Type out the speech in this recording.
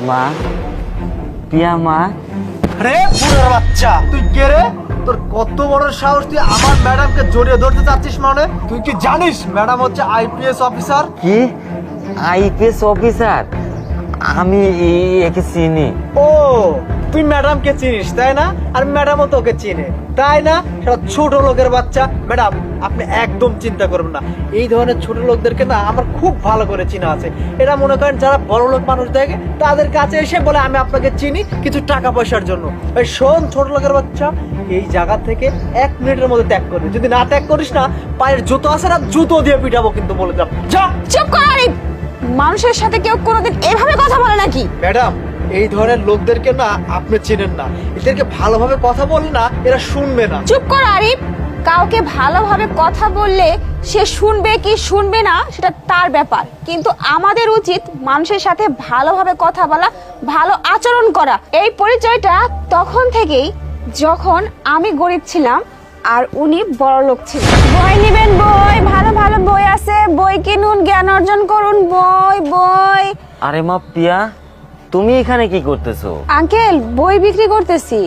মা, পিয়া মা। রে বুড়ার বাচ্চা, তুই কে রে? তোর কত বড় সাহস, তুই আমার ম্যাডামকে জড়িয়ে ধরতে চাচ্ছিস? মানে তুই কি জানিস ম্যাডাম হচ্ছে আইপিএস অফিসার? কি আইপিএস অফিসার? আমি একে চিনি। ও, তুই ম্যাডামকে চিনিস তাই না? আর ম্যাডামও তোকে চিনে তাই না? সেটা ছোট লোকের বাচ্চা। ম্যাডাম, আপনি একদম চিন্তা করবেন না, এই ধরনের ছোট লোকদেরকে না আমার খুব ভালো করে চিনা আছে। এরা মনে করেন যারা বড় লোক মানুষ দেখে তাদের কাছে এসে বলে আমি আপনাকে চিনি কিছু টাকা পয়সার জন্য। এই শোন ছোট লোকের বাচ্চা, এই জায়গা থেকে 1 মিনিটের মধ্যে ত্যাগ করবি। যদি না ত্যাগ করিস না, পায়ের জুতো আছে না, জুতো দিয়ে পিটাবো কিন্তু, বলে দিলাম। যা। চুপ কর আরিফ, মানুষের সাথে কেউ কোনোদিন এভাবে কথা বলে নাকি? ম্যাডাম, এই ধরনের লোকদেরকে না আপনি চেনেন না, এদেরকে ভালোভাবে কথা বললে না এরা শুনবে না। চুপ কর আরিফ, কাউকে ভালোভাবে কথা বললে সে শুনবে কি শুনবে না সেটা তার ব্যাপার, কিন্তু আমাদের উচিত মানুষের সাথে ভালোভাবে কথা বলা, ভালো আচরণ করা। এই পরিচয়টা তখন থেকেই যখন আমি গরিব ছিলাম আর উনি বড়লোক ছিলেন। বই নেবেন? বই, ভালো ভালো বই আছে, বই কিনুন, জ্ঞান অর্জন করুন। বই বই। আরে মা পিয়া, তুমি এখানে কি করতেছো? আঙ্কেল, বই বিক্রি করতেছি।